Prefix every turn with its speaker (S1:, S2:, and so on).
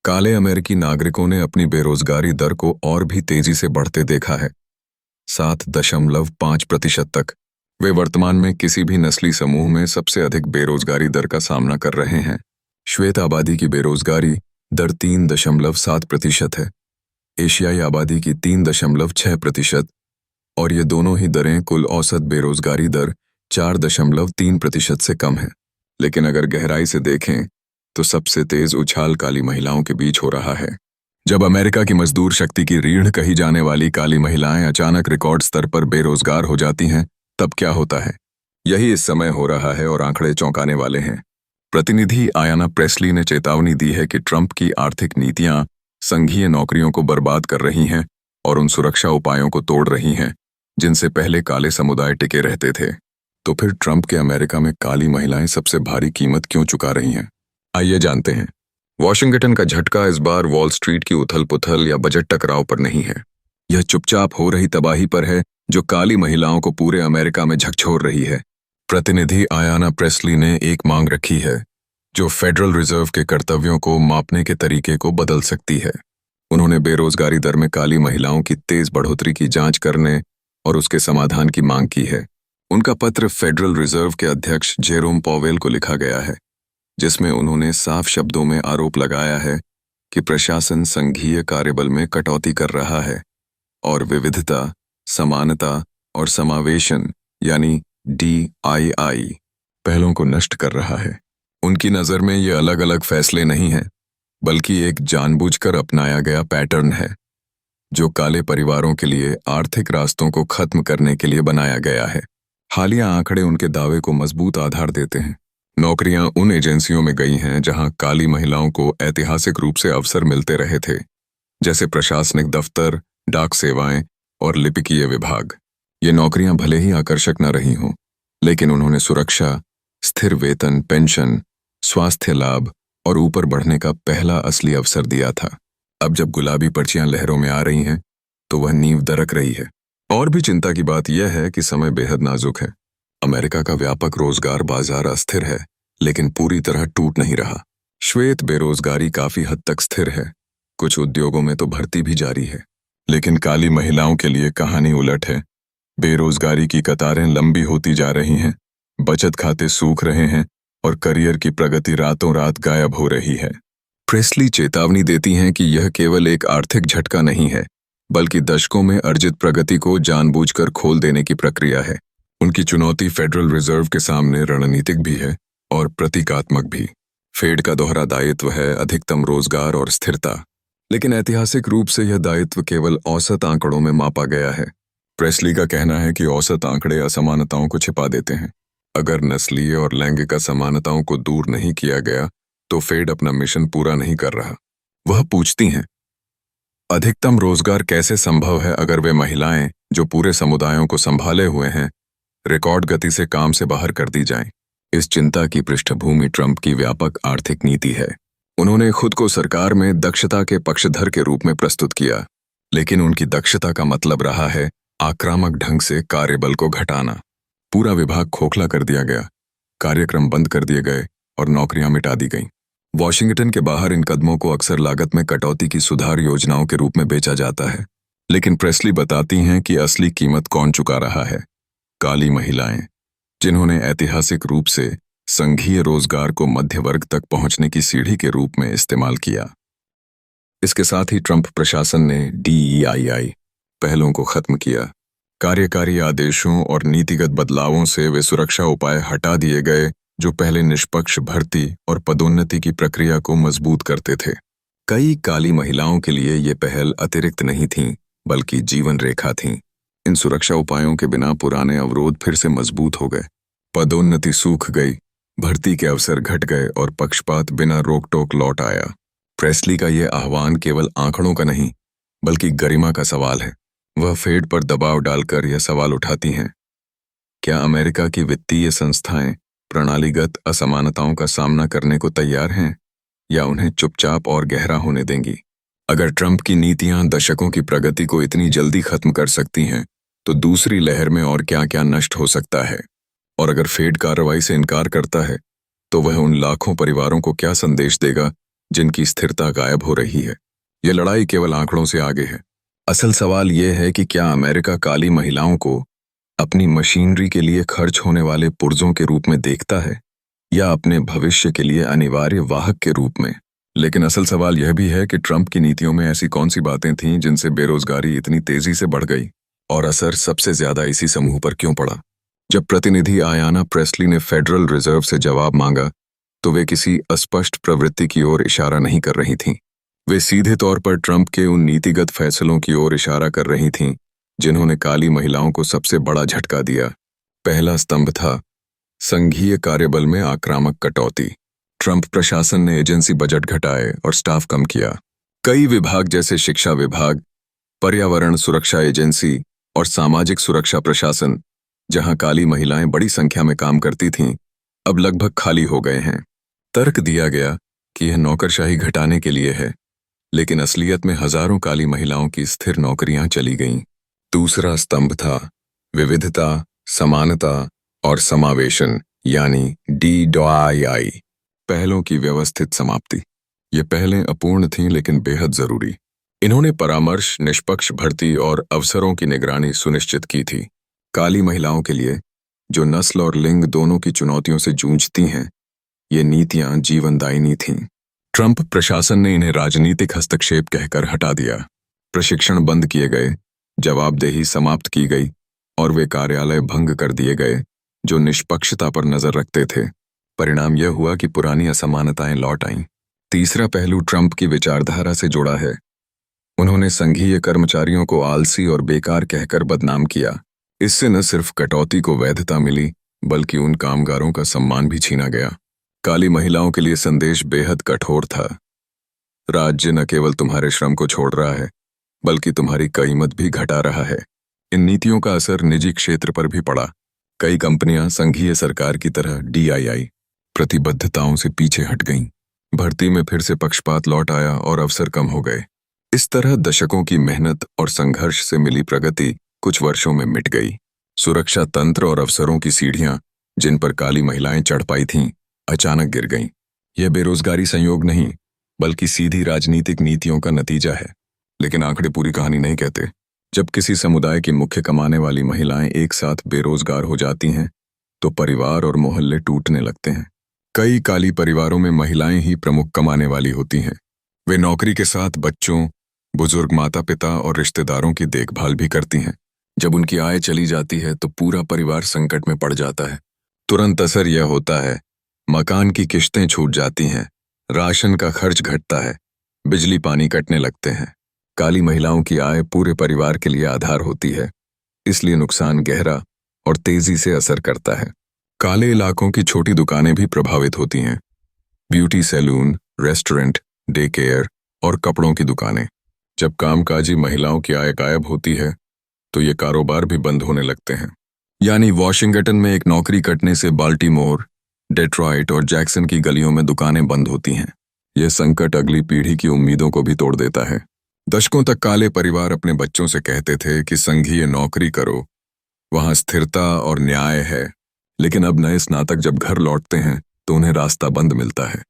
S1: काले अमेरिकी नागरिकों ने अपनी बेरोजगारी दर को और भी तेजी से बढ़ते देखा है। 7.5% तक। वे वर्तमान में किसी भी नस्ली समूह में सबसे अधिक बेरोजगारी दर का सामना कर रहे हैं। श्वेत आबादी की बेरोजगारी दर 3.7% है, एशियाई आबादी की 3.6%, और ये दोनों ही दरें कुल औसत बेरोजगारी दर 4.3% से कम है। लेकिन अगर गहराई से देखें तो सबसे तेज उछाल काली महिलाओं के बीच हो रहा है। जब अमेरिका की मजदूर शक्ति की रीढ़ कही जाने वाली काली महिलाएं अचानक रिकॉर्ड स्तर पर बेरोजगार हो जाती हैं, तब क्या होता है? यही इस समय हो रहा है और आंकड़े चौंकाने वाले हैं। प्रतिनिधि आयाना प्रेस्ली ने चेतावनी दी है कि ट्रंप की आर्थिक नीतियां संघीय नौकरियों को बर्बाद कर रही हैं और उन सुरक्षा उपायों को तोड़ रही हैं जिनसे पहले काले समुदाय टिके रहते थे। तो फिर ट्रंप के अमेरिका में काली महिलाएं सबसे भारी कीमत क्यों चुका रही हैं? आइए जानते हैं। वॉशिंगटन का झटका इस बार वॉल स्ट्रीट की उथल पुथल या बजट टकराव पर नहीं है। यह चुपचाप हो रही तबाही पर है जो काली महिलाओं को पूरे अमेरिका में झकझोर रही है। प्रतिनिधि आयाना प्रेस्ली ने एक मांग रखी है जो फेडरल रिजर्व के कर्तव्यों को मापने के तरीके को बदल सकती है। उन्होंने बेरोजगारी दर में काली महिलाओं की तेज बढ़ोतरी की जांच करने और उसके समाधान की मांग की है। उनका पत्र फेडरल रिजर्व के अध्यक्ष जेरोम पॉवेल को लिखा गया है, जिसमें उन्होंने साफ शब्दों में आरोप लगाया है कि प्रशासन संघीय कार्यबल में कटौती कर रहा है और विविधता, समानता और समावेशन यानी DII पहलों को नष्ट कर रहा है। उनकी नज़र में ये अलग अलग फैसले नहीं हैं, बल्कि एक जानबूझकर अपनाया गया पैटर्न है जो काले परिवारों के लिए आर्थिक रास्तों को खत्म करने के लिए बनाया गया है। हालिया आंकड़े उनके दावे को मजबूत आधार देते हैं। नौकरियां उन एजेंसियों में गई हैं जहां काली महिलाओं को ऐतिहासिक रूप से अवसर मिलते रहे थे, जैसे प्रशासनिक दफ्तर, डाक सेवाएं और लिपिकीय विभाग। ये नौकरियां भले ही आकर्षक न रही हों, लेकिन उन्होंने सुरक्षा, स्थिर वेतन, पेंशन, स्वास्थ्य लाभ और ऊपर बढ़ने का पहला असली अवसर दिया था। अब जब गुलाबी पर्चियां लहरों में आ रही हैं, तो वह नींव दरक रही है। और भी चिंता की बात यह है कि समय बेहद नाजुक है। अमेरिका का व्यापक रोजगार बाजार अस्थिर है, लेकिन पूरी तरह टूट नहीं रहा। श्वेत बेरोजगारी काफी हद तक स्थिर है, कुछ उद्योगों में तो भर्ती भी जारी है। लेकिन काली महिलाओं के लिए कहानी उलट है। बेरोजगारी की कतारें लंबी होती जा रही हैं, बचत खाते सूख रहे हैं और करियर की प्रगति रातों रात गायब हो रही है। प्रेस्ली चेतावनी देती हैं कि यह केवल एक आर्थिक झटका नहीं है, बल्कि दशकों में अर्जित प्रगति को जानबूझकर खोल देने की प्रक्रिया है। उनकी चुनौती फेडरल रिजर्व के सामने रणनीतिक भी है और प्रतीकात्मक भी। फेड का दोहरा दायित्व है अधिकतम रोजगार और स्थिरता, लेकिन ऐतिहासिक रूप से यह दायित्व केवल औसत आंकड़ों में मापा गया है। प्रेस्ली का कहना है कि औसत आंकड़े असमानताओं को छिपा देते हैं। अगर नस्लीय और लैंगिक असमानताओं को दूर नहीं किया गया तो फेड अपना मिशन पूरा नहीं कर रहा। वह पूछती हैं, अधिकतम रोजगार कैसे संभव है अगर वे महिलाएं जो पूरे समुदायों को संभाले हुए हैं रिकॉर्ड गति से काम से बाहर कर दी जाएं? इस चिंता की पृष्ठभूमि ट्रंप की व्यापक आर्थिक नीति है। उन्होंने खुद को सरकार में दक्षता के पक्षधर के रूप में प्रस्तुत किया, लेकिन उनकी दक्षता का मतलब रहा है आक्रामक ढंग से कार्यबल को घटाना। पूरा विभाग खोखला कर दिया गया, कार्यक्रम बंद कर दिए गए और नौकरियां मिटा दी गईं। वॉशिंगटन के बाहर इन कदमों को अक्सर लागत में कटौती की सुधार योजनाओं के रूप में बेचा जाता है, लेकिन प्रेस्ली बताती हैं कि असली कीमत कौन चुका रहा है? काली महिलाएं, जिन्होंने ऐतिहासिक रूप से संघीय रोजगार को मध्य वर्ग तक पहुंचने की सीढ़ी के रूप में इस्तेमाल किया। इसके साथ ही ट्रंप प्रशासन ने DEI पहलों को खत्म किया। कार्यकारी आदेशों और नीतिगत बदलावों से वे सुरक्षा उपाय हटा दिए गए जो पहले निष्पक्ष भर्ती और पदोन्नति की प्रक्रिया को मजबूत करते थे। कई काली महिलाओं के लिए ये पहल अतिरिक्त नहीं थीं, बल्कि जीवन रेखा थीं। इन सुरक्षा उपायों के बिना पुराने अवरोध फिर से मजबूत हो गए। पदोन्नति सूख गई, भर्ती के अवसर घट गए और पक्षपात बिना रोक टोक लौट आया। प्रेस्ली का यह आह्वान केवल आंकड़ों का नहीं, बल्कि गरिमा का सवाल है। वह फेड पर दबाव डालकर यह सवाल उठाती हैं, क्या अमेरिका की वित्तीय संस्थाएं प्रणालीगत असमानताओं का सामना करने को तैयार हैं या उन्हें चुपचाप और गहरा होने देंगी? अगर ट्रंप की नीतियां दशकों की प्रगति को इतनी जल्दी खत्म कर सकती हैं, तो दूसरी लहर में और क्या क्या नष्ट हो सकता है? और अगर फेड कार्रवाई से इनकार करता है, तो वह उन लाखों परिवारों को क्या संदेश देगा जिनकी स्थिरता गायब हो रही है। ये लड़ाई केवल आंकड़ों से आगे है। असल सवाल यह है कि क्या अमेरिका काली महिलाओं को अपनी मशीनरी के लिए खर्च होने वाले पुर्जों के रूप में देखता है या अपने भविष्य के लिए अनिवार्य वाहक के रूप में। लेकिन असल सवाल यह भी है कि ट्रंप की नीतियों में ऐसी कौन सी बातें थीं जिनसे बेरोजगारी इतनी तेजी से बढ़ गई, और असर सबसे ज्यादा इसी समूह पर क्यों पड़ा। जब प्रतिनिधि आयाना प्रेस्ली ने फेडरल रिजर्व से जवाब मांगा तो वे किसी अस्पष्ट प्रवृत्ति की ओर इशारा नहीं कर रही थीं। वे सीधे तौर पर ट्रंप के उन नीतिगत फैसलों की ओर इशारा कर रही थीं जिन्होंने काली महिलाओं को सबसे बड़ा झटका दिया। पहला स्तंभ था संघीय कार्यबल में आक्रामक कटौती। ट्रंप प्रशासन ने एजेंसी बजट घटाए और स्टाफ कम किया। कई विभाग जैसे शिक्षा विभाग, पर्यावरण सुरक्षा एजेंसी और सामाजिक सुरक्षा प्रशासन, जहां काली महिलाएं बड़ी संख्या में काम करती थीं, अब लगभग खाली हो गए हैं। तर्क दिया गया कि यह नौकरशाही घटाने के लिए है, लेकिन असलियत में हजारों काली महिलाओं की स्थिर नौकरियां चली गईं। दूसरा स्तंभ था विविधता, समानता और समावेशन, यानी DEI। पहलों की व्यवस्थित समाप्ति। ये पहलें अपूर्ण थीं लेकिन बेहद जरूरी। इन्होंने परामर्श, निष्पक्ष भर्ती और अवसरों की निगरानी सुनिश्चित की थी। काली महिलाओं के लिए, जो नस्ल और लिंग दोनों की चुनौतियों से जूझती हैं, ये नीतियां जीवनदायिनी थीं। ट्रंप प्रशासन ने इन्हें राजनीतिक हस्तक्षेप कहकर हटा दिया। प्रशिक्षण बंद किए गए, जवाबदेही समाप्त की गई और वे कार्यालय भंग कर दिए गए जो निष्पक्षता पर नजर रखते थे। परिणाम यह हुआ कि पुरानी असमानताएं लौट आईं। तीसरा पहलू ट्रंप की विचारधारा से जुड़ा है। उन्होंने संघीय कर्मचारियों को आलसी और बेकार कहकर बदनाम किया। इससे न सिर्फ कटौती को वैधता मिली, बल्कि उन कामगारों का सम्मान भी छीना गया। काली महिलाओं के लिए संदेश बेहद कठोर था। राज्य न केवल तुम्हारे श्रम को छोड़ रहा है, बल्कि तुम्हारी कीमत भी घटा रहा है। इन नीतियों का असर निजी क्षेत्र पर भी पड़ा। कई कंपनियां संघीय सरकार की तरह DEI प्रतिबद्धताओं से पीछे हट गईं। भर्ती में फिर से पक्षपात लौट आया और अवसर कम हो गए। इस तरह दशकों की मेहनत और संघर्ष से मिली प्रगति कुछ वर्षों में मिट गई। सुरक्षा तंत्र और अवसरों की सीढ़ियां जिन पर काली महिलाएं चढ़ पाई थीं, अचानक गिर गईं। यह बेरोजगारी संयोग नहीं, बल्कि सीधी राजनीतिक नीतियों का नतीजा है। लेकिन आंकड़े पूरी कहानी नहीं कहते। जब किसी समुदाय की मुख्य कमाने वाली महिलाएं एक साथ बेरोजगार हो जाती हैं, तो परिवार और मोहल्ले टूटने लगते हैं। कई काली परिवारों में महिलाएं ही प्रमुख कमाने वाली होती हैं। वे नौकरी के साथ बच्चों, बुजुर्ग माता पिता और रिश्तेदारों की देखभाल भी करती हैं। जब उनकी आय चली जाती है तो पूरा परिवार संकट में पड़ जाता है। तुरंत असर यह होता है, मकान की किश्तें छूट जाती हैं, राशन का खर्च घटता है, बिजली पानी कटने लगते हैं। काली महिलाओं की आय पूरे परिवार के लिए आधार होती है, इसलिए नुकसान गहरा और तेजी से असर करता है। काले इलाकों की छोटी दुकानें भी प्रभावित होती हैं। Beauty salon, restaurant, day care और कपड़ों की दुकानें। जब कामकाजी महिलाओं की आय गायब होती है तो ये कारोबार भी बंद होने लगते हैं। यानी वॉशिंगटन में एक नौकरी कटने से बाल्टीमोर, डेट्रॉइट और जैक्सन की गलियों में दुकानें बंद होती हैं। यह संकट अगली पीढ़ी की उम्मीदों को भी तोड़ देता है। दशकों तक काले परिवार अपने बच्चों से कहते थे कि संघीय नौकरी करो, वहां स्थिरता और न्याय है। लेकिन अब नए स्नातक जब घर लौटते हैं तो उन्हें रास्ता बंद मिलता है।